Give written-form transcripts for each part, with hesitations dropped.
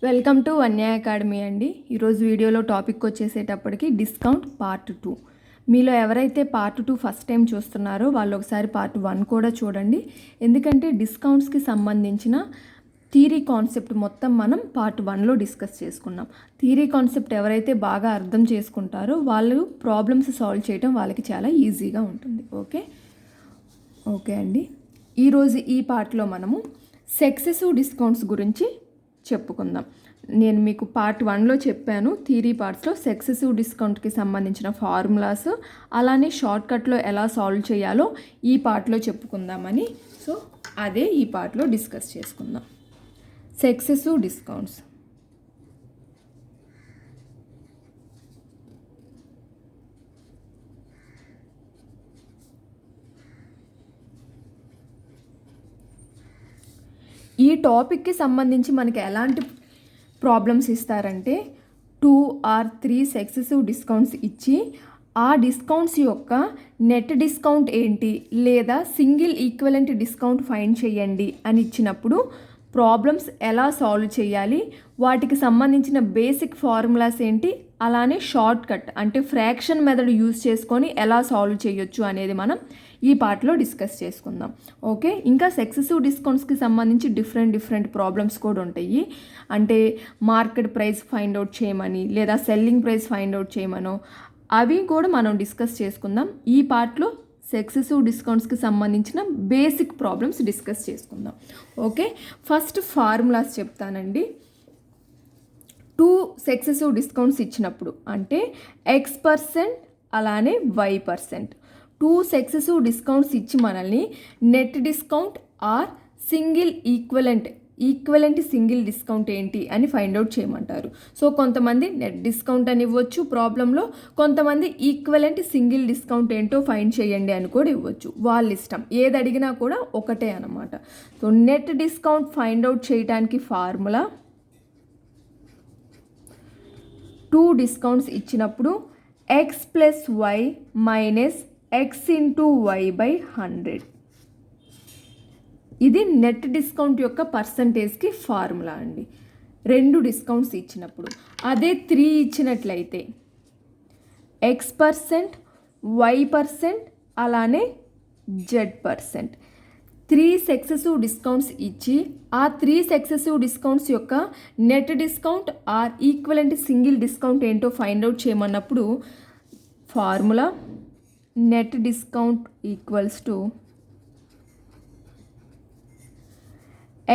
Welcome to అన్యాయ academy అండి. ఈరోజు వీడియోలో టాపిక్ వచ్చేసేటప్పటికి డిస్కౌంట్ పార్ట్ 2. మీలో ఎవరైతే పార్ట్ 2 ఫస్ట్ టైం చూస్తున్నారో వాళ్ళు ఒకసారి పార్ట్ 1 కూడా చూడండి. ఎందుకంటే డిస్కౌంట్స్కి సంబంధించిన థియరీ కాన్సెప్ట్ మొత్తం మనం పార్ట్ 1లో డిస్కస్ చేసుకున్నాం. థియరీ కాన్సెప్ట్ ఎవరైతే బాగా అర్థం చేసుకుంటారో వాళ్ళు ప్రాబ్లమ్స్ సాల్వ్ చేయడం వాళ్ళకి చాలా ఈజీగా ఉంటుంది. ఓకే అండి. ఈరోజు ఈ పార్ట్లో మనము సక్సెసివ్ డిస్కౌంట్స్ గురించి చెప్పుకుందాం. నేను మీకు పార్ట్ 1లో చెప్పాను థియరీ పార్ట్స్లో సక్సెసివ్ డిస్కౌంట్కి సంబంధించిన ఫార్ములాస్, అలానే షార్ట్కట్లో ఎలా సాల్వ్ చేయాలో ఈ పార్ట్లో చెప్పుకుందామని. సో అదే ఈ పార్ట్లో డిస్కస్ చేసుకుందాం. Successive discounts. ఈ టాపిక్కి సంబంధించి మనకి ఎలాంటి ప్రాబ్లమ్స్ ఇస్తారంటే 2 or 3 సక్సెసివ్ డిస్కౌంట్స్ ఇచ్చి ఆ డిస్కౌంట్స్ యొక్క నెట్ డిస్కౌంట్ ఏంటి లేదా సింగిల్ ఈక్వలెంట్ డిస్కౌంట్ ఫైండ్ చేయండి అని ఇచ్చినప్పుడు ప్రాబ్లమ్స్ ఎలా సాల్వ్ చేయాలి, వాటికి సంబంధించిన బేసిక్ ఫార్ములాస్ ఏంటి, అలానే షార్ట్ కట్ అంటే ఫ్రాక్షన్ మెథడ్ యూజ్ చేసుకొని ఎలా సాల్వ్ చేయొచ్చు అనేది మనం ఈ పార్ట్లో డిస్కస్ చేసుకుందాం. ఓకే. ఇంకా సక్సెసివ్ డిస్కౌంట్స్కి సంబంధించి డిఫరెంట్ ప్రాబ్లమ్స్ కూడా ఉంటాయి. అంటే మార్కెట్ ప్రైస్ ఫైండ్ అవుట్ చేయమని లేదా సెల్లింగ్ ప్రైస్ ఫైండ్ అవుట్ చేయమనో అవి కూడా మనం డిస్కస్ చేసుకుందాం. ఈ పార్ట్లో సక్సెసివ్ డిస్కౌంట్స్కి సంబంధించిన బేసిక్ ప్రాబ్లమ్స్ డిస్కస్ చేసుకుందాం. ఓకే. ఫస్ట్ ఫార్ములాస్ చెప్తానండి. 2 సక్సెసివ్ డిస్కౌంట్స్ ఇచ్చినప్పుడు అంటే X% అలానే Y%. 2 సక్సెసివ్ డిస్కౌంట్స్ ఇచ్చి మనల్ని net discount or single equivalent single discount ఏంటి అని ఫైండ్ అవుట్ చేయమంటారు. సో కొంతమంది నెట్ డిస్కౌంట్ అని ఇవ్వచ్చు ప్రాబ్లంలో, కొంతమంది ఈక్వలెంట్ సింగిల్ డిస్కౌంట్ ఏంటో ఫైండ్ చేయండి అని కూడా ఇవ్వచ్చు. వాళ్ళ ఇష్టం, ఏది అడిగినా కూడా ఒకటే అన్నమాట. So net discount find out చేయడానికి ఫార్ములా 2 డిస్కౌంట్స్ ఇచ్చినప్పుడు X+Y - X × Y/100. ఇది నెట్ డిస్కౌంట్ యొక్క పర్సంటేజ్కి ఫార్ములా అండి. 2 డిస్కౌంట్స్ ఇచ్చినప్పుడు. అదే 3 ఇచ్చినట్లయితే X%, Y% అలానే Z%. 3 సక్సెసివ్ డిస్కౌంట్స్ ఇచ్చి ఆ 3 సక్సెసివ్ డిస్కౌంట్స్ యొక్క net discount or equivalent single discount ఏంటో ఫైండ్ అవుట్ చేయమన్నప్పుడు formula net discount equals to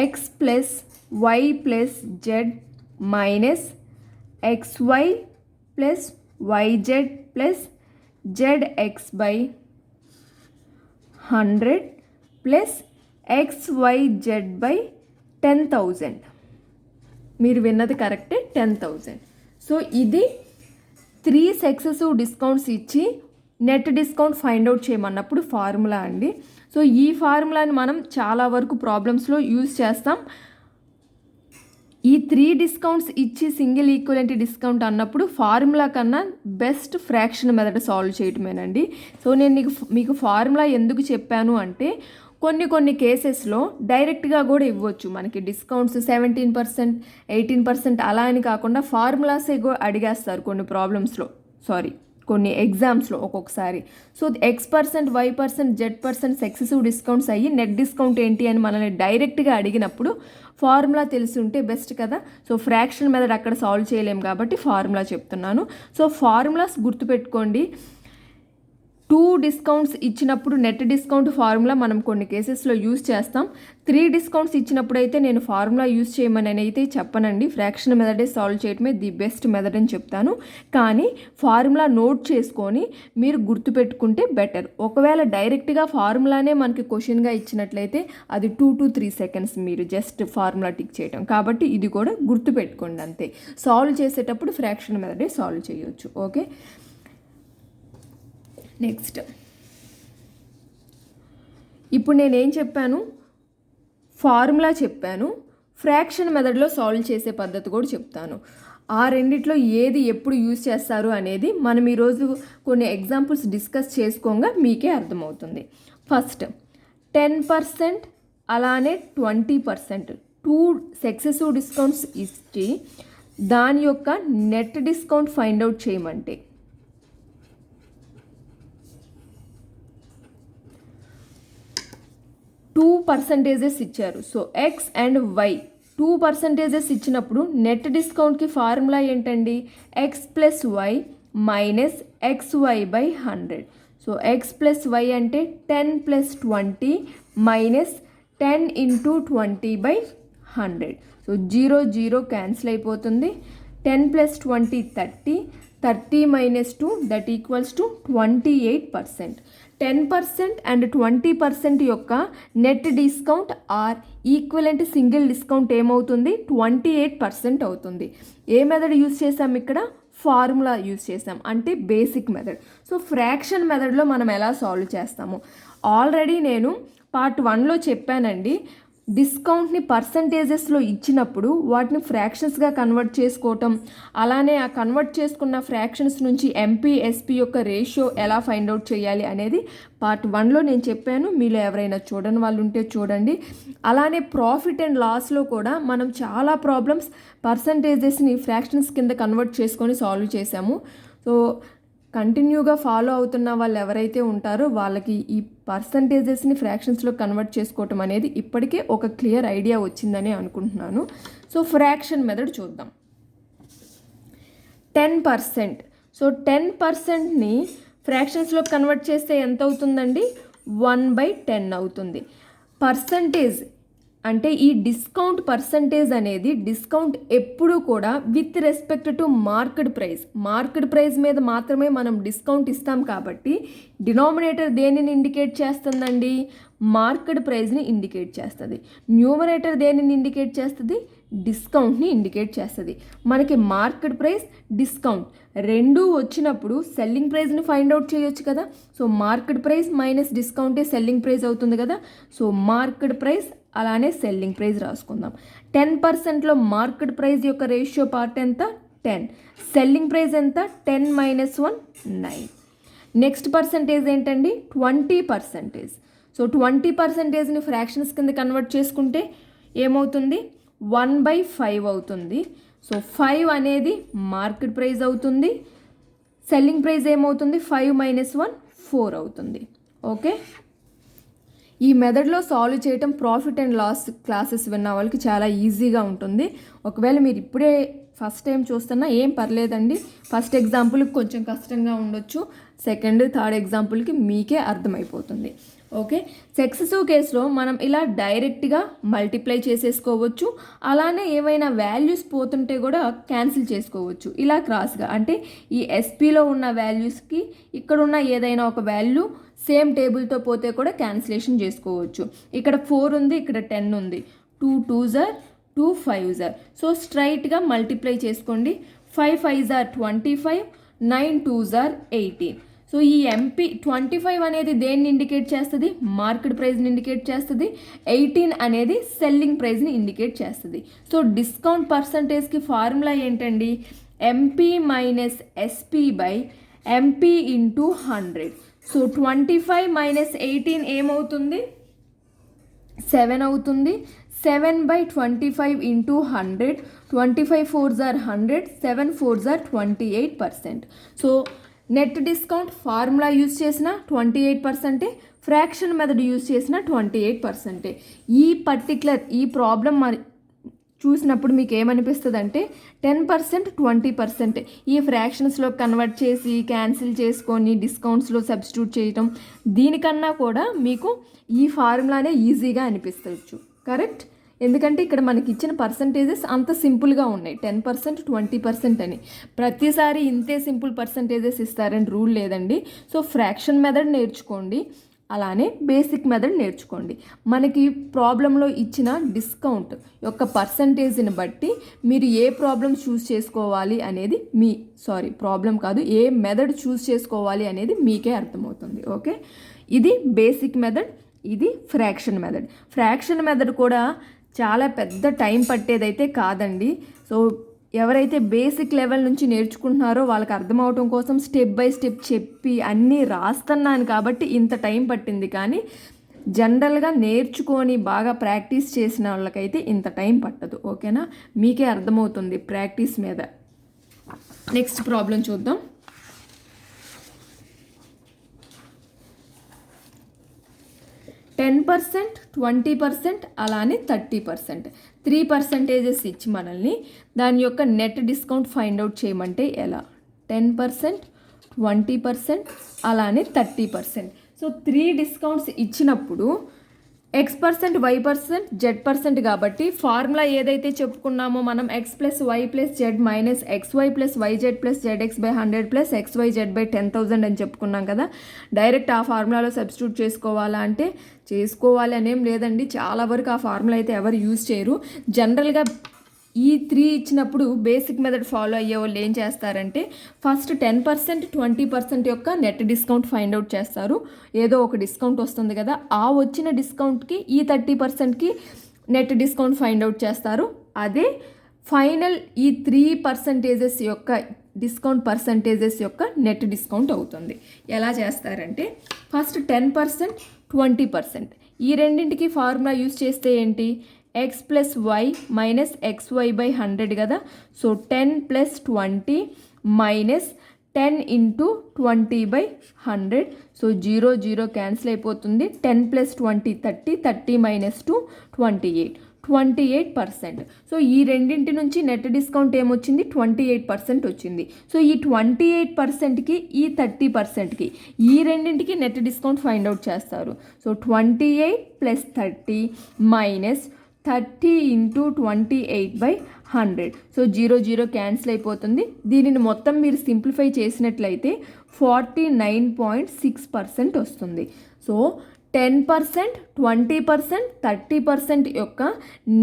X+Y + Z - XY + YZ + ZX/100 + XYZ/10,000. మీరు విన్నది కరెక్టే, 10,000. సో ఇది 3 సక్సెసివ్ డిస్కౌంట్స్ ఇచ్చి నెట్ డిస్కౌంట్ ఫైండ్ అవుట్ చేయమన్నప్పుడు ఫార్ములా అండి. సో ఈ ఫార్ములాని మనం చాలా వరకు ప్రాబ్లమ్స్లో యూజ్ చేస్తాం. ఈ 3 డిస్కౌంట్స్ ఇచ్చి సింగిల్ ఈక్వలెంట్ డిస్కౌంట్ అన్నప్పుడు ఫార్ములా కన్నా బెస్ట్ ఫ్రాక్షన్ మెథడ్ సాల్వ్ చేయటమేనండి. సో నేను మీకు ఫార్ములా ఎందుకు చెప్పాను అంటే కొన్ని కేసెస్లో డైరెక్ట్గా కూడా ఇవ్వచ్చు. మనకి డిస్కౌంట్స్ 17%, 18% అలా అని కాకుండా ఫార్ములాసే అడిగేస్తారు కొన్ని ఎగ్జామ్స్లో ఒక్కొక్కసారి. So X%, Y%, Z% successive discounts అయ్యి నెట్ డిస్కౌంట్ ఏంటి అని మనల్ని డైరెక్ట్గా అడిగినప్పుడు ఫార్ములా తెలిసి ఉంటే బెస్ట్ కదా. సో ఫ్రాక్షన్ మెథడ్ అక్కడ సాల్వ్ చేయలేము కాబట్టి ఫార్ములా చెప్తున్నాను. సో ఫార్ములాస్ గుర్తుపెట్టుకోండి. 2 డిస్కౌంట్స్ ఇచ్చినప్పుడు నెట్ డిస్కౌంట్ ఫార్ములా మనం కొన్ని కేసెస్లో యూజ్ చేస్తాం. 3 డిస్కౌంట్స్ ఇచ్చినప్పుడు అయితే నేను ఫార్ములా యూజ్ చేయమని అయితే చెప్పనండి. ఫ్రాక్షన్ మెథడే సాల్వ్ చేయడమే ది బెస్ట్ మెథడ్ అని చెప్తాను. కానీ ఫార్ములా నోట్ చేసుకొని మీరు గుర్తుపెట్టుకుంటే బెటర్. ఒకవేళ డైరెక్ట్గా ఫార్ములానే మనకి క్వశ్చన్గా ఇచ్చినట్లయితే అది 2 to 3 seconds మీరు జస్ట్ ఫార్ములా టిక్ చేయటం. కాబట్టి ఇది కూడా గుర్తుపెట్టుకోండి అంతే. సాల్వ్ చేసేటప్పుడు ఫ్రాక్షన్ మెథడే సాల్వ్ చేయొచ్చు. ఓకే. నెక్స్ట్, ఇప్పుడు నేనేం చెప్పాను, ఫార్ములా చెప్పాను, ఫ్రాక్షన్ మెథడ్లో సాల్వ్ చేసే పద్ధతి కూడా చెప్తాను. ఆ రెండిట్లో ఏది ఎప్పుడు యూజ్ చేస్తారు అనేది మనం ఈరోజు కొన్ని ఎగ్జాంపుల్స్ డిస్కస్ చేసుకోగా మీకే అర్థమవుతుంది. ఫస్ట్ 10% అలానే 20%. 2 సక్సెసివ్ డిస్కౌంట్స్ ఇచ్చి దాని యొక్క నెట్ డిస్కౌంట్ ఫైండ్ అవుట్ చేయమంటే 2% ఇచ్చారు. సో ఎక్స్ అండ్ వై 2% ఇచ్చినప్పుడు నెట్ డిస్కౌంట్కి ఫార్ములా ఏంటండి? X plus Y minus XY by 100. So X plus Y అంటే 10 plus 20 minus 10 into 20 by 100. So 0 cancel అయిపోతుంది. 10 plus 20 30 minus 2 that equals to 28%. 10% and 20% యొక్క net discount or equivalent single discount ఏమవుతుంది? 28% అవుతుంది. ఏ method use చేసాం ఇక్కడ? Formula use చేసాం, అంటే basic method. So fraction మెథడ్లో మనం ఎలా సాల్వ్ చేస్తాము? ఆల్రెడీ నేను పార్ట్ 1లో చెప్పానండి. డిస్కౌంట్ని పర్సంటేజెస్లో ఇచ్చినప్పుడు వాటిని ఫ్రాక్షన్స్గా కన్వర్ట్ చేసుకోవటం, అలానే ఆ కన్వర్ట్ చేసుకున్న ఫ్రాక్షన్స్ నుంచి ఎంపీ ఎస్పీ యొక్క రేషియో ఎలా ఫైండ్ అవుట్ చేయాలి అనేది పార్ట్ 1లో నేను చెప్పాను. మీలో ఎవరైనా చూడని వాళ్ళు ఉంటే చూడండి. అలానే ప్రాఫిట్ అండ్ లాస్లో కూడా మనం చాలా ప్రాబ్లమ్స్ పర్సంటేజెస్ని ఫ్రాక్షన్స్ కింద కన్వర్ట్ చేసుకొని సాల్వ్ చేసాము. సో కంటిన్యూగా ఫాలో అవుతున్న వాళ్ళు ఎవరైతే ఉంటారో వాళ్ళకి ఈ పర్సంటేజెస్ని ఫ్రాక్షన్స్లో కన్వర్ట్ చేసుకోవటం అనేది ఇప్పటికే ఒక క్లియర్ ఐడియా వచ్చిందని అనుకుంటున్నాను. సో ఫ్రాక్షన్ మెథడ్ చూద్దాం. 10%. సో 10%ని ఫ్రాక్షన్స్లో కన్వర్ట్ చేస్తే ఎంత అవుతుందండి? 1/10 అవుతుంది. పర్సంటేజ్ అంటే ఈ డిస్కౌంట్ పర్సంటేజ్ అనేది డిస్కౌంట్ ఎప్పుడు కూడా with respect to market price మీద మాత్రమే మనం డిస్కౌంట్ ఇస్తాం కాబట్టి డినామినేటర్ దేనిని ఇండికేట్ చేస్తుందండి? మార్కెట్ ప్రైస్ని ఇండికేట్ చేస్తుంది. న్యూమరేటర్ దేనిని ఇండికేట్ చేస్తుంది? డిస్కౌంట్ని ఇండికేట్ చేస్తుంది. మనకి మార్కెట్ ప్రైస్, డిస్కౌంట్ రెండూ వచ్చినప్పుడు సెల్లింగ్ ప్రైస్ని ఫైండ్ అవుట్ చేయొచ్చు కదా. సో మార్కెట్ ప్రైస్ మైనస్ డిస్కౌంటే సెల్లింగ్ ప్రైస్ అవుతుంది కదా. సో మార్కెట్ ప్రైస్ అలానే సెల్లింగ్ ప్రైస్ రాసుకుందాం. 10%లో మార్కెట్ ప్రైస్ యొక్క రేషియో పార్ట్ ఎంత? 10. సెల్లింగ్ ప్రైస్ ఎంత? 10 - 1 9. నెక్స్ట్ పర్సంటేజ్ ఏంటండి? 20%. సో 20%ని ఫ్రాక్షన్స్ కింద కన్వర్ట్ చేసుకుంటే ఏమవుతుంది? 1/5 అవుతుంది. సో 5 అనేది మార్కెట్ ప్రైస్ అవుతుంది. సెల్లింగ్ ప్రైస్ ఏమవుతుంది? 5 - 1 4 అవుతుంది. ఓకే, ఈ మెథడ్లో సాల్వ్ చేయటం ప్రాఫిట్ అండ్ లాస్ క్లాసెస్ విన్న వాళ్ళకి చాలా ఈజీగా ఉంటుంది. ఒకవేళ మీరు ఇప్పుడే ఫస్ట్ టైం చూస్తున్నా ఏం పర్లేదండి. ఫస్ట్ ఎగ్జాంపుల్కి కొంచెం కష్టంగా ఉండొచ్చు, సెకండ్ థర్డ్ ఎగ్జాంపుల్కి మీకే అర్థమైపోతుంది. ఓకే, సక్సెసివ్ కేసులో మనం ఇలా డైరెక్ట్గా మల్టిప్లై చేసేసుకోవచ్చు. అలానే ఏమైనా వాల్యూస్ పోతుంటే కూడా క్యాన్సిల్ చేసుకోవచ్చు. ఇలా క్రాస్గా అంటే ఈ ఎస్పీలో ఉన్న వాల్యూస్కి ఇక్కడ ఉన్న ఏదైనా ఒక వాల్యూ సేమ్ టేబుల్తో పోతే కూడా క్యాన్సిలేషన్ చేసుకోవచ్చు. ఇక్కడ 4 ఉంది, ఇక్కడ 10 ఉంది. 2 2s are 2 5s are. So స్ట్రైట్గా మల్టిప్లై చేసుకోండి. 5 5s are 25, 9 2s are 18. So ఈ ఎంపీ 25 అనేది దేన్ని ఇండికేట్ చేస్తుంది? మార్కెట్ ప్రైస్ని ఇండికేట్ చేస్తుంది. 18 అనేది సెల్లింగ్ ప్రైస్ని ఇండికేట్ చేస్తుంది. సో డిస్కౌంట్ పర్సంటేజ్కి ఫార్ములా ఏంటండి? MP minus SP by MP into 100. So 25 - 18 ఏమవుతుంది? 7 అవుతుంది. 7/25 into 100. 25 4s are 100, 7 4s are 28%. So net discount formula use చేసిన 28%, ఫ్రాక్షన్ మెథడ్ యూజ్ చేసిన 28%. ఈ పర్టికులర్ ఈ ప్రాబ్లం చూసినప్పుడు మీకు ఏమనిపిస్తుంది అంటే 10% 20% ఈ ఫ్రాక్షన్స్లో కన్వర్ట్ చేసి క్యాన్సిల్ చేసుకొని డిస్కౌంట్స్లో సబ్స్టిట్యూట్ చేయటం, దీనికన్నా కూడా మీకు ఈ ఫార్ములానే ఈజీగా అనిపిస్తవచ్చు. కరెక్ట్, ఎందుకంటే ఇక్కడ మనకి ఇచ్చిన పర్సంటేజెస్ అంత సింపుల్గా ఉన్నాయి. 10% 20% అని ప్రతిసారి ఇంతే సింపుల్ పర్సంటేజెస్ ఇస్తారని రూల్ లేదండి. సో ఫ్రాక్షన్ మెథడ్ నేర్చుకోండి, అలానే బేసిక్ మెథడ్ నేర్చుకోండి. మనకి ప్రాబ్లంలో ఇచ్చిన డిస్కౌంట్ యొక్క పర్సంటేజ్ని బట్టి మీరు ఏ ప్రాబ్లం చూస్ చేసుకోవాలి అనేది ప్రాబ్లం కాదు, ఏ మెథడ్ చూస్ చేసుకోవాలి అనేది మీకే అర్థమవుతుంది. ఓకే, ఇది బేసిక్ మెథడ్, ఇది ఫ్రాక్షన్ మెథడ్. ఫ్రాక్షన్ మెథడ్ కూడా చాలా పెద్ద టైం పట్టేదైతే కాదండి. సో ఎవరైతే బేసిక్ లెవెల్ నుంచి నేర్చుకుంటున్నారో వాళ్ళకి అర్థమవటం కోసం స్టెప్ బై స్టెప్ చెప్పి అన్నీ రాస్తున్నాను కాబట్టి ఇంత టైం పట్టింది. కానీ జనరల్గా నేర్చుకొని బాగా ప్రాక్టీస్ చేసిన వాళ్ళకైతే ఇంత టైం పట్టదు. ఓకేనా, మీకే అర్థమవుతుంది ప్రాక్టీస్ మీద. నెక్స్ట్ ప్రాబ్లం చూద్దాం. 10%, 20%, అలానే 30%, 3% ఇచ్చి మనల్ని దాని యొక్క నెట్ డిస్కౌంట్ ఫైండ్ అవుట్ చేయమంటే ఎలా? 10%, 20%, అలానే 30%. సో 3 డిస్కౌంట్స్ ఇచ్చినప్పుడు X%, Y%, Z% కాబట్టి ఫార్ములా ఏదైతే చెప్పుకున్నామో మనం X + Y + Z - XY + YZ + ZX/100 + XYZ/10,000 అని చెప్పుకున్నాం కదా. డైరెక్ట్ ఆ ఫార్ములాలో సబ్స్టిట్యూట్ చేసుకోవాలా అంటే చేసుకోవాలి అనేం లేదండి. చాలా వరకు ఆ ఫార్ములా అయితే ఎవరు యూజ్ చేయరు. జనరల్గా ఈ 3 ఇచ్చినప్పుడు బేసిక్ మెథడ్ ఫాలో అయ్యే వాళ్ళు ఏం చేస్తారంటే ఫస్ట్ 10%, 20% యొక్క నెట్ డిస్కౌంట్ ఫైండ్ అవుట్ చేస్తారు. ఏదో ఒక డిస్కౌంట్ వస్తుంది కదా, ఆ వచ్చిన డిస్కౌంట్కి ఈ 30%కి నెట్ డిస్కౌంట్ ఫైండ్ అవుట్ చేస్తారు. అదే ఫైనల్ ఈ 3% యొక్క డిస్కౌంట్ పర్సంటేజెస్ యొక్క నెట్ డిస్కౌంట్ అవుతుంది. ఎలా చేస్తారంటే ఫస్ట్ 10%, 20%, ఈ రెండింటికి ఫార్ములా యూజ్ చేస్తే ఏంటి? X + Y - XY/100 కదా. సో 10 + 20 - 10 × 20/100. సో 0, 0 క్యాన్సిల్ అయిపోతుంది. 10 + 20 30, 30 - 2 28, 28%. సో ఈ రెండింటి నుంచి నెట్ డిస్కౌంట్ ఏమొచ్చింది? 28% వచ్చింది. సో ఈ 28%కి ఈ 30%కి ఈ రెండింటికి నెట్ డిస్కౌంట్ ఫైండ్ అవుట్ చేస్తారు. సో 28 + 30 - 30 × 28/100. సో 0, 0 క్యాన్సిల్ అయిపోతుంది. దీనిని మొత్తం మీరు సింప్లిఫై చేసినట్లయితే 49.6% వస్తుంది. సో 10%, 20%, 30% యొక్క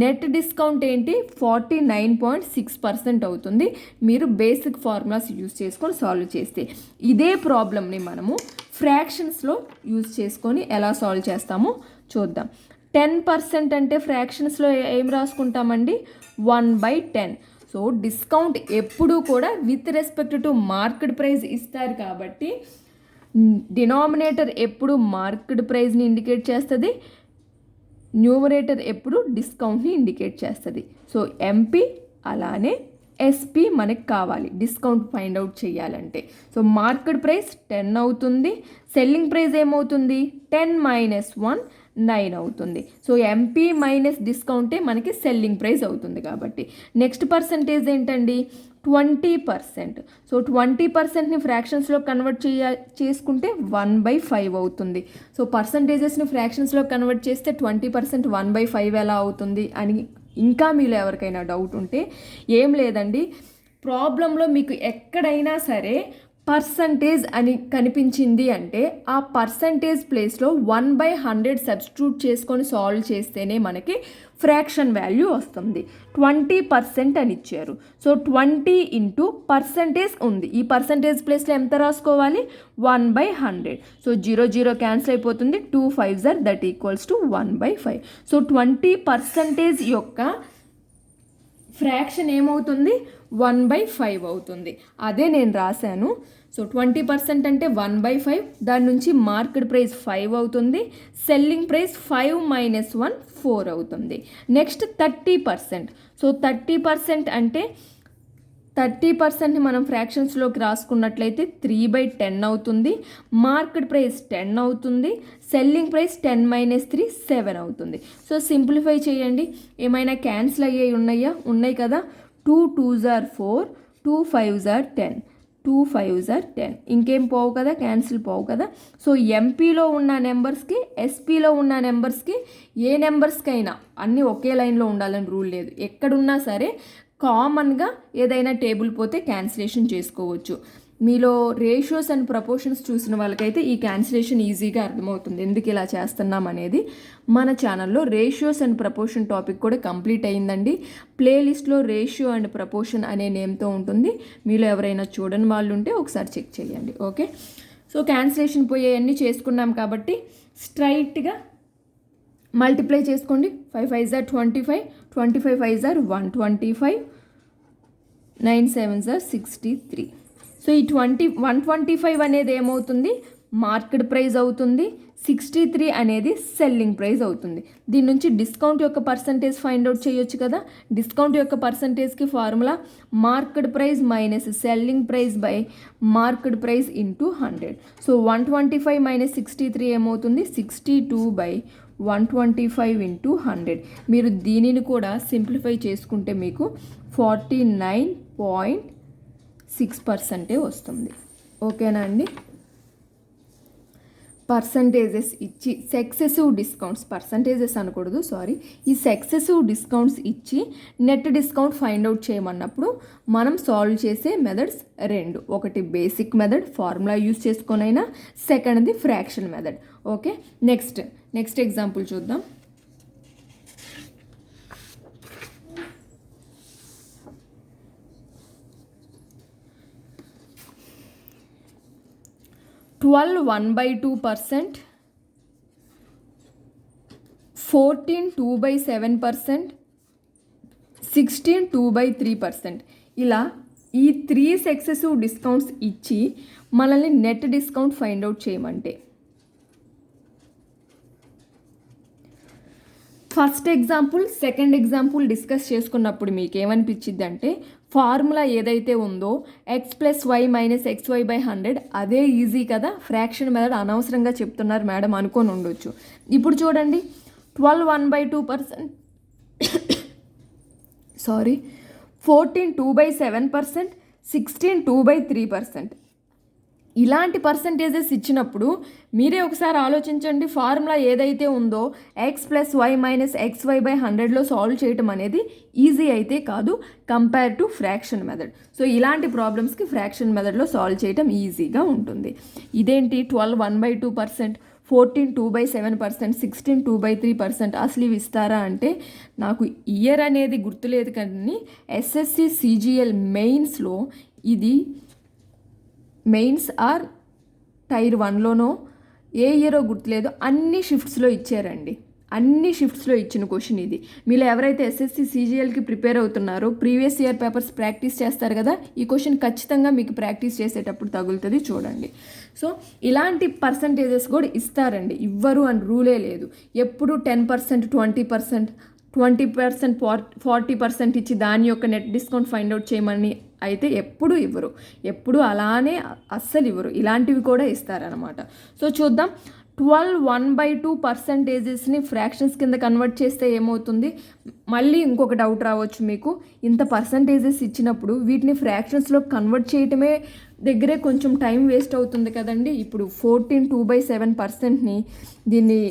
నెట్ డిస్కౌంట్ ఏంటి? 49.6% అవుతుంది. మీరు బేసిక్ ఫార్ములాస్ యూజ్ చేసుకొని సాల్వ్ చేస్తే. ఇదే ప్రాబ్లమ్ని మనము ఫ్రాక్షన్స్లో యూజ్ చేసుకొని ఎలా సాల్వ్ చేస్తామో చూద్దాం. 10% అంటే ఫ్రాక్షన్స్లో ఏం రాసుకుంటామండి? 1/10. సో డిస్కౌంట్ ఎప్పుడూ కూడా with respect to market price ఇస్తారు కాబట్టి డినామినేటర్ ఎప్పుడు మార్కెట్ ప్రైస్ని ఇండికేట్ చేస్తుంది, న్యూమరేటర్ ఎప్పుడు డిస్కౌంట్ని ఇండికేట్ చేస్తుంది. సో ఎంపీ అలానే ఎస్పీ మనకి కావాలి డిస్కౌంట్ ఫైండ్ అవుట్ చేయాలంటే. సో మార్కెట్ ప్రైస్ 10 అవుతుంది, సెల్లింగ్ ప్రైస్ ఏమవుతుంది? 10 - 1 9 అవుతుంది. సో ఎంపీ మైనస్ డిస్కౌంటే మనకి సెల్లింగ్ ప్రైస్ అవుతుంది కాబట్టి. నెక్స్ట్ పర్సంటేజ్ ఏంటండి? 20%. సో 20%ని ఫ్రాక్షన్స్లో కన్వర్ట్ చేసుకుంటే 1/5 అవుతుంది. సో పర్సంటేజెస్ని ఫ్రాక్షన్స్లో కన్వర్ట్ చేస్తే 20% 1/5 ఎలా అవుతుంది అని ఇంకా మీలో ఎవరికైనా డౌట్ ఉంటే ఏం లేదండి, ప్రాబ్లంలో మీకు ఎక్కడైనా సరే పర్సంటేజ్ అని కనిపించింది అంటే ఆ పర్సంటేజ్ ప్లేస్లో 1/100 సబ్స్టిట్యూట్ చేసుకొని సాల్వ్ చేస్తేనే మనకి ఫ్రాక్షన్ వాల్యూ వస్తుంది. 20% అని ఇచ్చారు. సో 20 × పర్సంటేజ్ ఉంది, ఈ పర్సంటేజ్ ప్లేస్లో ఎంత రాసుకోవాలి? 1/100. సో 0, 0 క్యాన్సిల్ అయిపోతుంది. 2 5s are that equals to 1/5. So 20% యొక్క ఫ్రాక్షన్ ఏమవుతుంది? 1/5 అవుతుంది. అదే నేను రాశాను. సో 20% అంటే 1/5, దాని నుంచి మార్కెట్ ప్రైస్ 5 అవుతుంది, సెల్లింగ్ ప్రైస్ 5 - 1 4 అవుతుంది. నెక్స్ట్ 30%. సో 30% అంటే 30%ని మనం ఫ్రాక్షన్స్లోకి రాసుకున్నట్లయితే 3/10 అవుతుంది, మార్కెట్ ప్రైస్ 10 అవుతుంది, సెల్లింగ్ ప్రైస్ 10 - 3 7 అవుతుంది. సో సింప్లిఫై చేయండి. ఏమైనా క్యాన్సిల్ అయ్యాయి ఉన్నాయా? ఉన్నాయి కదా. 2 2s are 4, 2 5s are 10, 2 5s are 10. ఇంకేం పోవు కదా, క్యాన్సిల్ పోవు కదా. సో ఎంపీలో ఉన్న నెంబర్స్కి ఎస్పీలో ఉన్న నెంబర్స్కి ఏ నెంబర్స్కైనా అన్నీ ఒకే లైన్లో ఉండాలని రూల్ లేదు. ఎక్కడున్నా సరే కామన్గా ఏదైనా టేబుల్ పోతే క్యాన్సిలేషన్ చేసుకోవచ్చు. మీలో రేషియోస్ అండ్ ప్రపోర్షన్స్ చూసిన వాళ్ళకైతే ఈ క్యాన్సిలేషన్ ఈజీగా అర్థమవుతుంది ఎందుకు ఇలా చేస్తున్నాం అనేది. మన ఛానల్లో రేషియోస్ అండ్ ప్రపోర్షన్ టాపిక్ కూడా కంప్లీట్ అయ్యిందండి. ప్లేలిస్ట్లో రేషియో అండ్ ప్రపోర్షన్ అనే నేమ్తో ఉంటుంది. మీలో ఎవరైనా చూడని వాళ్ళు ఉంటే ఒకసారి చెక్ చేయండి. ఓకే, సో క్యాన్సిలేషన్ పోయేవన్నీ చేసుకున్నాం కాబట్టి స్ట్రైట్గా మల్టిప్లై చేసుకోండి. 5 5s are 25, 25 5s are 125, 9 7s are 63. So ఈ 125 అనేది ఏమవుతుంది? మార్కెట్ ప్రైస్ అవుతుంది, 63 అనేది సెల్లింగ్ ప్రైస్ అవుతుంది. దీని నుంచి డిస్కౌంట్ యొక్క పర్సంటేజ్ ఫైండ్ అవుట్ చేయొచ్చు కదా. డిస్కౌంట్ యొక్క పర్సంటేజ్కి formula market price minus selling price by market price into 100. So 125 minus 63 ఏమవుతుంది, 62/125 ఇంటూ 100. మీరు దీనిని కూడా సింప్లిఫై చేసుకుంటే మీకు 49.6% వస్తుంది. ఓకేనా అండి. పర్సంటేజెస్ ఇచ్చి సక్సెసివ్ డిస్కౌంట్స్, పర్సంటేజెస్ అనకూడదు సారీ, ఈ సక్సెసివ్ డిస్కౌంట్స్ ఇచ్చి నెట్ డిస్కౌంట్ ఫైండ్ అవుట్ చేయమన్నప్పుడు మనం సాల్వ్ చేసే మెథడ్స్ రెండు. ఒకటి బేసిక్ మెథడ్ ఫార్ములా యూజ్ చేసుకొనైనా, సెకండ్ది fraction method. Okay, next example చూద్దాం. $12 1/2%, 14 2/7%, 16 2/3%. ఇలా ఈ 3 సక్సెసివ్ డిస్కౌంట్స్ ఇచ్చి మనల్ని నెట్ డిస్కౌంట్ ఫైండ్ అవుట్ చేయమంటే, first example second example discuss చేసుకున్నప్పుడు మీకు ఏమనిపించింది అంటే, ఫార్ములా ఏదైతే ఉందో x+y - xy/100 అదే ఈజీ కదా, ఫ్రాక్షన్ మెథడ్ అనవసరంగా చెప్తున్నారు మేడం అనుకొని ఉండొచ్చు. ఇప్పుడు చూడండి, 12 1/2%, 14 2/7%, 16 2/3%. ఇలాంటి పర్సంటేజెస్ ఇచ్చినప్పుడు మీరే ఒకసారి ఆలోచించండి. ఫార్ములా ఏదైతే ఉందో x+y - xy/100లో సాల్వ్ చేయటం అనేది ఈజీ అయితే కాదు compare to fraction method. So ఇలాంటి ప్రాబ్లమ్స్కి ఫ్రాక్షన్ మెథడ్లో సాల్వ్ చేయటం ఈజీగా ఉంటుంది. ఇదేంటి 12 1/2%, 14 2/7%, 16 2/3% అసలు ఇవి ఇస్తారా అంటే, నాకు ఇయర్ అనేది గుర్తులేదు కానీ SSC CGL మెయిన్స్లో ఇది మెయిన్స్ ఆర్ టైర్ 1లోనో ఏ ఇయరో గుర్తులేదు, అన్ని షిఫ్ట్స్లో ఇచ్చారండి. అన్ని షిఫ్ట్స్లో ఇచ్చిన క్వశ్చన్ ఇది. మీరు ఎవరైతే SSC CGLకి ప్రిపేర్ అవుతున్నారో ప్రీవియస్ ఇయర్ పేపర్స్ ప్రాక్టీస్ చేస్తారు కదా, ఈ క్వశ్చన్ ఖచ్చితంగా మీకు ప్రాక్టీస్ చేసేటప్పుడు తగులుతుంది చూడండి. సో ఇలాంటి పర్సంటేజెస్ కూడా ఇస్తారండి, ఇవ్వరు అని రూలే లేదు. ఎప్పుడు 10%, 20%, 40% ఇచ్చి దాని యొక్క నెట్ డిస్కౌంట్ ఫైండ్ అవుట్ చేయమని అయితే ఎప్పుడు ఇవ్వరు, ఎప్పుడు అలానే అస్సలు ఇవ్వరు. ఇలాంటివి కూడా ఇస్తారనమాట. సో చూద్దాం, 12 1/2%ని ఫ్రాక్షన్స్ కింద కన్వర్ట్ చేస్తే ఏమవుతుంది. మళ్ళీ ఇంకొక డౌట్ రావచ్చు మీకు, ఇంత పర్సంటేజెస్ ఇచ్చినప్పుడు వీటిని ఫ్రాక్షన్స్లో కన్వర్ట్ చేయటమే దగ్గరే కొంచెం టైం వేస్ట్ అవుతుంది కదండి. ఇప్పుడు 14 2/7%ని దీన్ని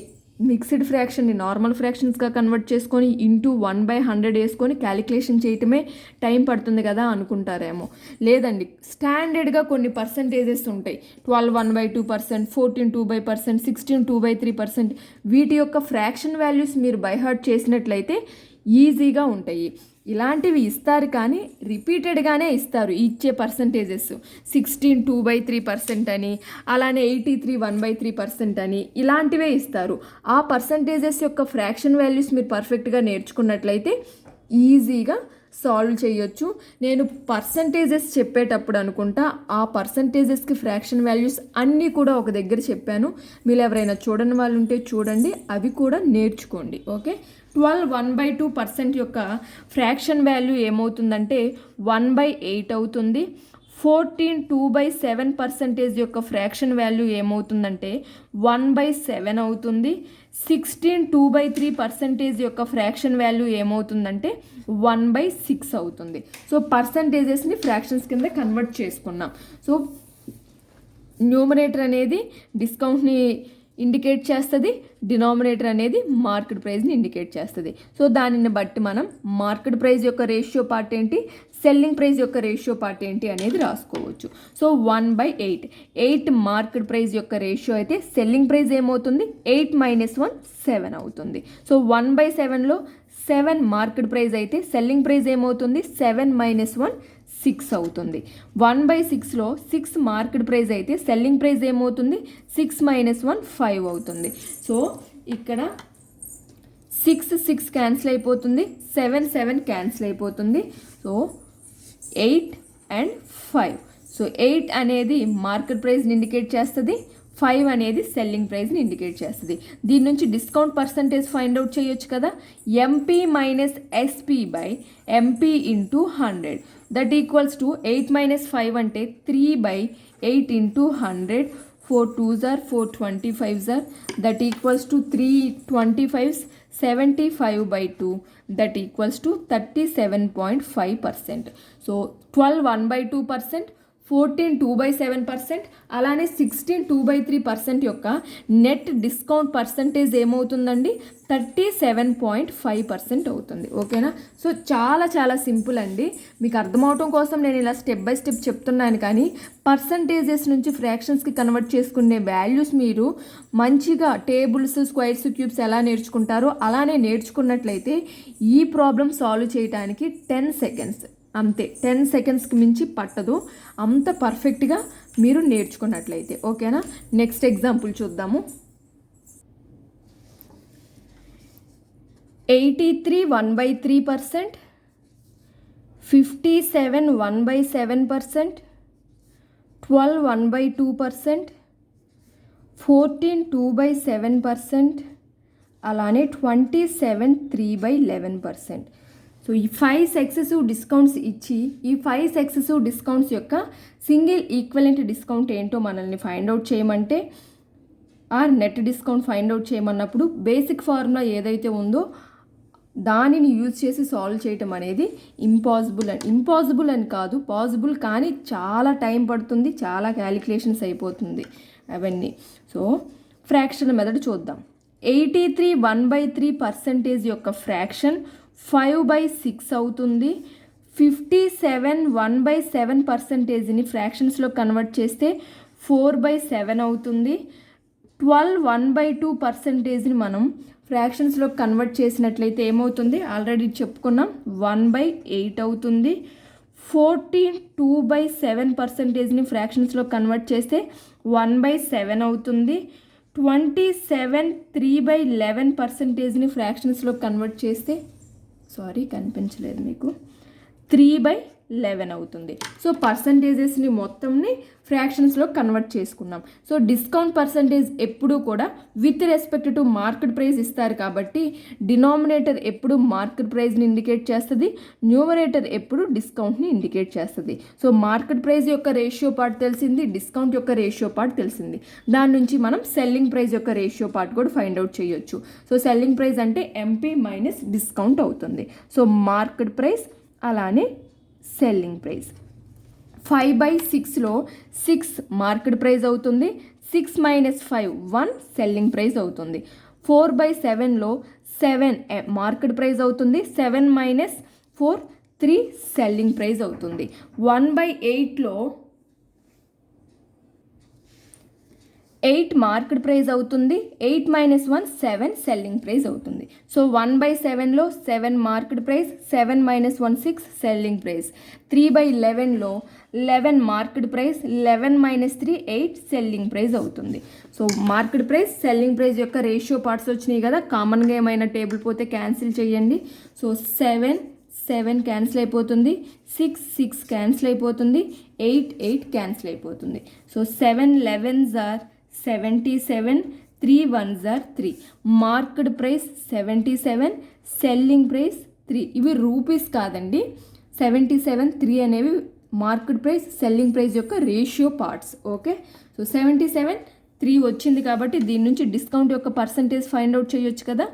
మిక్స్డ్ ఫ్రాక్షన్ని నార్మల్ ఫ్రాక్షన్స్గా కన్వర్ట్ చేసుకొని ఇంటూ 1/100 వేసుకొని క్యాలిక్యులేషన్ చేయటమే టైం పడుతుంది కదా అనుకుంటారేమో. లేదండి, స్టాండర్డ్గా కొన్ని పర్సంటేజెస్ ఉంటాయి. 12 1/2%, 14 2/%, 16 2/3%. వీటి యొక్క ఫ్రాక్షన్ వాల్యూస్ మీరు బై హార్ట్ చేసినట్లయితే ఈజీగా ఉంటాయి. ఇలాంటివి ఇస్తారు కానీ రిపీటెడ్గానే ఇస్తారు ఇచ్చే పర్సంటేజెస్. 16 2/3% అని, అలానే 83 1/3% అని ఇలాంటివే ఇస్తారు. ఆ పర్సంటేజెస్ యొక్క ఫ్రాక్షన్ వాల్యూస్ మీరు పర్ఫెక్ట్గా నేర్చుకున్నట్లయితే ఈజీగా సాల్వ్ చేయొచ్చు. నేను పర్సంటేజెస్ చెప్పేటప్పుడు అనుకుంటా ఆ పర్సంటేజెస్కి ఫ్రాక్షన్ వాల్యూస్ అన్నీ కూడా ఒక దగ్గర చెప్పాను. మీరు ఎవరైనా చూడని వాళ్ళు ఉంటే చూడండి, అవి కూడా నేర్చుకోండి. ఓకే, 12 1/2% యొక్క ఫ్రాక్షన్ వాల్యూ ఏమవుతుందంటే 1/8 అవుతుంది. 14 2/7% యొక్క ఫ్రాక్షన్ వాల్యూ ఏమవుతుందంటే 1/7 అవుతుంది. 16 2/3% యొక్క ఫ్రాక్షన్ వాల్యూ ఏమవుతుందంటే 1/6 అవుతుంది. సో పర్సంటేజెస్ని ఫ్రాక్షన్స్ కింద కన్వర్ట్ చేసుకున్నాం. సో న్యూమరేటర్ అనేది డిస్కౌంట్ని ఇండికేట్ చేస్తుంది, డినామినేటర్ అనేది మార్కెట్ ప్రైస్ని ఇండికేట్ చేస్తుంది. సో దానిని బట్టి మనం మార్కెట్ ప్రైస్ యొక్క రేషియో పార్ట్ ఏంటి, సెల్లింగ్ ప్రైస్ యొక్క రేషియో పార్ట్ ఏంటి అనేది రాసుకోవచ్చు. సో 1/8, 8 మార్కెట్ ప్రైస్ యొక్క రేషియో అయితే సెల్లింగ్ ప్రైస్ ఏమవుతుంది, 8 - 1 7 అవుతుంది. సో 1/7లో 7 మార్కెట్ ప్రైస్ అయితే సెల్లింగ్ ప్రైస్ ఏమవుతుంది, 7 - 1 6 అవుతుంది. 1/6లో 6 మార్కెట్ ప్రైస్ అయితే సెల్లింగ్ ప్రైస్ ఏమవుతుంది, 6 - 1 5 అవుతుంది. సో ఇక్కడ 6 క్యాన్సిల్ అయిపోతుంది, 7 క్యాన్సిల్ అయిపోతుంది. So 8 and 5. సో 8 అనేది మార్కెట్ ప్రైస్ని ఇండికేట్ చేస్తుంది, 5 అనేది సెల్లింగ్ ప్రైస్ని ఇండికేట్ చేస్తుంది. దీని నుంచి డిస్కౌంట్ పర్సంటేజ్ ఫైండ్ అవుట్ చేయొచ్చు కదా. MP minus SP by MP into 100 that equals to 8 minus 5 అంటే 3/8 into 100. 4 2s are 4 25s are that equals to 3 25s 75/2 that equals to 37.5%. So 12 1/2%, 14 2/7%, అలానే 16 2/3% యొక్క నెట్ డిస్కౌంట్ పర్సంటేజ్ ఏమవుతుందండి 37.5% అవుతుంది. ఓకేనా. సో చాలా చాలా సింపుల్ అండి. మీకు అర్థమవటం కోసం నేను ఇలా స్టెప్ బై స్టెప్ చెప్తున్నాను, కానీ పర్సంటేజెస్ నుంచి ఫ్రాక్షన్స్కి కన్వర్ట్ చేసుకునే వాల్యూస్ మీరు మంచిగా టేబుల్స్ స్క్వేర్స్ క్యూబ్స్ ఎలా నేర్చుకుంటారో అలానే నేర్చుకున్నట్లయితే ఈ ప్రాబ్లం సాల్వ్ చేయడానికి 10 సెకండ్స్ అంతే. 10 సెకండ్స్కి మించి పట్టదు, అంత పర్ఫెక్ట్గా మీరు నేర్చుకున్నట్లయితే. ఓకేనా. నెక్స్ట్ ఎగ్జాంపుల్ చూద్దాము. 83 1/3%, 57 1/7%, 12 1/2%, 14 2/7%, అలానే 27 3/11%. సో ఈ 5 సక్సెసివ్ డిస్కౌంట్స్ ఇచ్చి ఈ 5 సక్సెసివ్ డిస్కౌంట్స్ యొక్క సింగిల్ ఈక్వలెంట్ డిస్కౌంట్ ఏంటో మనల్ని ఫైండ్ అవుట్ చేయమంటే or net discount find out చేయమన్నప్పుడు బేసిక్ ఫార్ములా ఏదైతే ఉందో దానిని యూజ్ చేసి సాల్వ్ చేయటం అనేది ఇంపాసిబుల్ అని కాదు, పాసిబుల్, కానీ చాలా టైం పడుతుంది, చాలా క్యాలిక్యులేషన్స్ అయిపోతుంది అవన్నీ. సో ఫ్రాక్షన్ మెథడ్ చూద్దాం. 83 1/3% యొక్క ఫ్రాక్షన్ 5/6 అవుతుంది. 57 1/7%ని ఫ్రాక్షన్స్లో కన్వర్ట్ చేస్తే 4/7 అవుతుంది. 12 1/2%ని మనం ఫ్రాక్షన్స్లో కన్వర్ట్ చేసినట్లయితే ఏమవుతుంది ఆల్రెడీ చెప్పుకున్నాం 1/8 అవుతుంది. 14 2/7%ని ఫ్రాక్షన్స్లో కన్వర్ట్ చేస్తే 1/7 అవుతుంది. 27 3/11%ని ఫ్రాక్షన్స్లో కన్వర్ట్ చేస్తే కనిపించలేదు మీకు 3/11 అవుతుంది. సో పర్సంటేజెస్ని మొత్తంని ఫ్రాక్షన్స్లో కన్వర్ట్ చేసుకున్నాం. సో డిస్కౌంట్ పర్సంటేజ్ ఎప్పుడూ కూడా with respect to market price ఇస్తారు కాబట్టి డినామినేటర్ ఎప్పుడు మార్కెట్ ప్రైస్ని ఇండికేట్ చేస్తుంది, న్యూమరేటర్ ఎప్పుడు డిస్కౌంట్ని ఇండికేట్ చేస్తుంది. సో మార్కెట్ ప్రైస్ యొక్క రేషియో పార్ట్ తెలిసింది, డిస్కౌంట్ యొక్క రేషియో పార్ట్ తెలిసింది. దాని నుంచి మనం సెల్లింగ్ ప్రైస్ యొక్క రేషియో పార్ట్ కూడా ఫైండ్ అవుట్ చేయొచ్చు. సో సెల్లింగ్ ప్రైస్ అంటే ఎంపీ మైనస్ డిస్కౌంట్ అవుతుంది. సో మార్కెట్ ప్రైస్ అలానే సెల్లింగ్ ప్రైస్. 5/6లో 6 మార్కెట్ ప్రైస్ అవుతుంది. 6 మైనస్ 5 1 సెల్లింగ్ ప్రైస్ అవుతుంది. 4/7లో 7 మార్కెట్ ప్రైస్ అవుతుంది. 7 మైనస్ 4 3 సెల్లింగ్ ప్రైస్ అవుతుంది. 1/8లో 8 మార్కెట్ ప్రైస్ అవుతుంది. 8 మైనస్ 1 7 సెల్లింగ్ ప్రైస్ అవుతుంది. సో 1/7లో 7 market price, 7 minus 1 6 selling price. 3/11లో 11 market price, 11 minus 3 8 selling price అవుతుంది. So market price selling price యొక్క రేషియో పార్ట్స్ వచ్చినాయి కదా, కామన్గా ఏమైనా టేబుల్ పోతే క్యాన్సిల్ చేయండి. సో 7 క్యాన్సిల్ అయిపోతుంది, 6 క్యాన్సిల్ అయిపోతుంది, 8 క్యాన్సిల్ అయిపోతుంది. So 7 11s are 77, 3 1s are 3. Market price 77, selling price 3. ఇవి రూపీస్ కాదండి. 77 3 అనేవి మార్కెట్ ప్రైస్ సెల్లింగ్ ప్రైస్ యొక్క రేషియో పార్ట్స్. ఓకే. సో 77 3 వచ్చింది కాబట్టి దీని నుంచి డిస్కౌంట్ యొక్క పర్సంటేజ్ ఫైండ్ అవుట్ చేయొచ్చు కదా.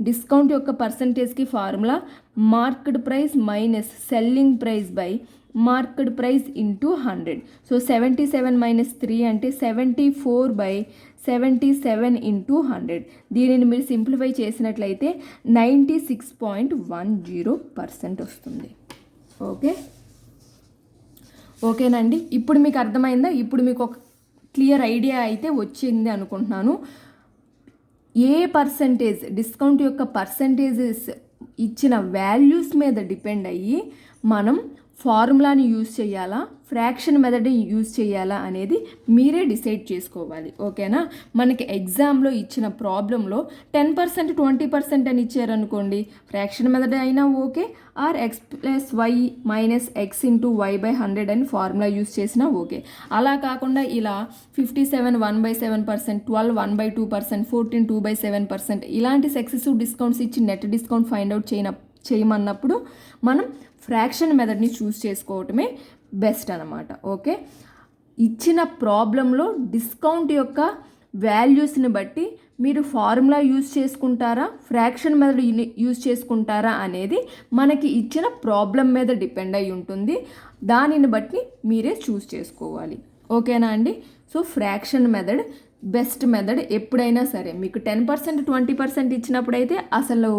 డిస్కౌంట్ యొక్క పర్సంటేజ్కి formula market price minus selling price by market price into 100. So 77 minus 3 అంటే 74/77 ఇంటూ 100. దీనిని మీరు సింప్లిఫై చేసినట్లయితే 96.10% వస్తుంది. ఓకేనండి. ఇప్పుడు మీకు అర్థమైందా? ఇప్పుడు మీకు ఒక క్లియర్ ఐడియా అయితే వచ్చింది అనుకుంటున్నాను. ఏ పర్సంటేజ్ డిస్కౌంట్ యొక్క పర్సంటేజెస్ ఇచ్చిన వాల్యూస్ మీద డిపెండ్ అయ్యి మనం ఫార్ములాని యూజ్ చేయాలా, ఫ్రాక్షన్ మెథడ్ని యూజ్ చేయాలా అనేది మీరే డిసైడ్ చేసుకోవాలి. ఓకేనా? మనకి ఎగ్జామ్లో ఇచ్చిన ప్రాబ్లంలో 10% 20% అని ఇచ్చారనుకోండి, ఫ్రాక్షన్ మెథడ్ అయినా okay, are x + y - x × y/100 అని ఫార్ములా యూజ్ చేసినా ఓకే. అలా కాకుండా ఇలా 57 1/7%, 12 1/2%, 14 2/7% ఇలాంటి సక్సెసివ్ డిస్కౌంట్స్ ఇచ్చి నెట్ డిస్కౌంట్ ఫైండ్ అవుట్ చేయమన్నప్పుడు మనం ఫ్రాక్షన్ మెథడ్ని చూస్ చేసుకోవటమే బెస్ట్ అనమాట. ఓకే, ఇచ్చిన ప్రాబ్లంలో డిస్కౌంట్ యొక్క వాల్యూస్ని బట్టి మీరు ఫార్ములా యూజ్ చేసుకుంటారా, ఫ్రాక్షన్ మెథడ్ యూజ్ చేసుకుంటారా అనేది మనకి ఇచ్చిన ప్రాబ్లం మీద డిపెండ్ అయి ఉంటుంది. దానిని బట్టి మీరే చూస్ చేసుకోవాలి. ఓకేనా అండి? So fraction method best method ఎప్పుడైనా సరే. మీకు 10% 20% ఇచ్చినప్పుడైతే అసలు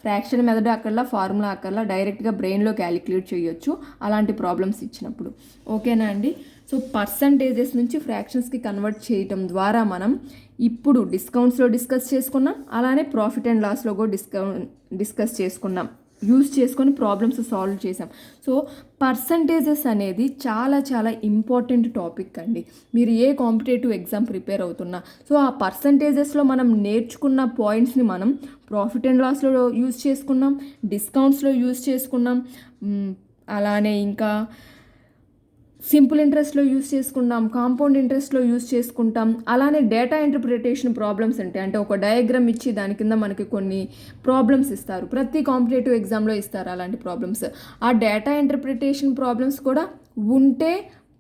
ఫ్రాక్షన్ మెథడ్ అక్కర్లా, ఫార్ములా అక్కర్లా, డైరెక్ట్గా బ్రెయిన్లో క్యాలిక్యులేట్ చేయొచ్చు అలాంటి ప్రాబ్లమ్స్ ఇచ్చినప్పుడు. ఓకేనా అండి? సో పర్సంటేజెస్ నుంచి ఫ్రాక్షన్స్కి కన్వర్ట్ చేయటం ద్వారా మనం ఇప్పుడు డిస్కౌంట్స్లో డిస్కస్ చేసుకున్నాం, అలానే ప్రాఫిట్ అండ్ లాస్లో కూడా డిస్కస్ చేసుకున్నాం, యూజ్ చేసుకొని ప్రాబ్లమ్స్ సాల్వ్ చేసాం. సో పర్సంటేజెస్ అనేది చాలా చాలా ఇంపార్టెంట్ టాపిక్ అండి. మీరు ఏ కాంపిటేటివ్ ఎగ్జామ్ ప్రిపేర్ అవుతున్నా సో ఆ పర్సంటేజెస్లో మనం నేర్చుకున్న పాయింట్స్ని మనం ప్రాఫిట్ అండ్ లాస్లో యూజ్ చేసుకున్నాం, డిస్కౌంట్స్లో యూజ్ చేసుకున్నాం, అలానే ఇంకా సింపుల్ ఇంట్రెస్ట్లో యూజ్ చేసుకుంటాం, కాంపౌండ్ ఇంట్రెస్ట్లో యూజ్ చేసుకుంటాం. అలానే డేటా ఇంటర్ప్రిటేషన్ ప్రాబ్లమ్స్ అంటే ఒక డయాగ్రామ్ ఇచ్చి దాని కింద మనకి కొన్ని ప్రాబ్లమ్స్ ఇస్తారు. ప్రతి కాంపిటేటివ్ ఎగ్జామ్లో ఇస్తారు అలాంటి ప్రాబ్లమ్స్. ఆ డేటా ఇంటర్ప్రిటేషన్ ప్రాబ్లమ్స్ కూడా ఉంటే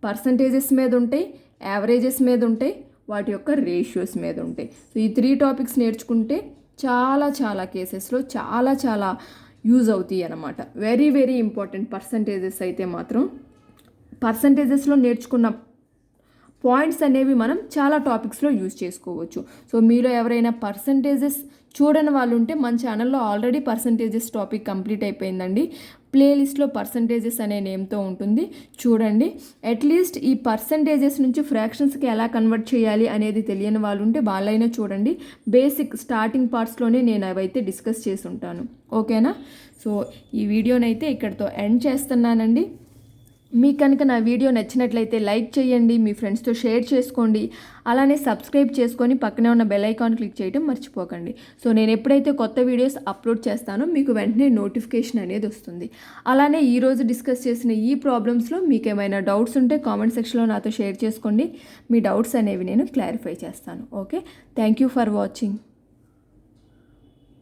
పర్సంటేజెస్ మీద ఉంటాయి, యావరేజెస్ మీద ఉంటాయి, వాటి యొక్క రేషియోస్ మీద ఉంటాయి. సో ఈ 3 టాపిక్స్ నేర్చుకుంటే చాలా చాలా కేసెస్లో చాలా చాలా యూజ్ అవుతాయి అన్నమాట. వెరీ వెరీ ఇంపార్టెంట్ పర్సంటేజెస్ అయితే మాత్రం. పర్సంటేజెస్లో నేర్చుకున్న పాయింట్స్ అనేవి మనం చాలా టాపిక్స్లో యూజ్ చేసుకోవచ్చు. సో మీలో ఎవరైనా పర్సంటేజెస్ చూడని వాళ్ళు ఉంటే మన ఛానల్లో ఆల్రెడీ పర్సంటేజెస్ టాపిక్ కంప్లీట్ అయిపోయిందండి. ప్లేలిస్ట్లో పర్సంటేజెస్ అనే నేమ్తో ఉంటుంది, చూడండి. అట్లీస్ట్ ఈ పర్సంటేజెస్ నుంచి ఫ్రాక్షన్స్కి ఎలా కన్వర్ట్ చేయాలి అనేది తెలియని వాళ్ళు ఉంటే వాళ్ళైనా చూడండి. బేసిక్ స్టార్టింగ్ పార్ట్స్లోనే నేను అవైతే డిస్కస్ చేసి ఉంటాను. ఓకేనా? సో ఈ వీడియోనైతే ఇక్కడితో ఎండ్ చేస్తున్నానండి. మీకు కనుక నా వీడియో నచ్చినట్లయితే లైక్ చేయండి, మీ ఫ్రెండ్స్తో షేర్ చేసుకోండి, అలానే సబ్స్క్రైబ్ చేసుకొని పక్కనే ఉన్న బెల్ ఐకాన్ క్లిక్ చేయడం మర్చిపోకండి. సో నేను ఎప్పుడైతే కొత్త వీడియోస్ అప్లోడ్ చేస్తానో మీకు వెంటనే నోటిఫికేషన్ అనేది వస్తుంది. అలానే ఈరోజు డిస్కస్ చేసిన ఈ ప్రాబ్లమ్స్లో మీకు ఏమైనా డౌట్స్ ఉంటే కామెంట్ సెక్షన్లో నాతో షేర్ చేసుకోండి. మీ డౌట్స్ అనేవి నేను క్లారిఫై చేస్తాను. Okay, thank you for watching.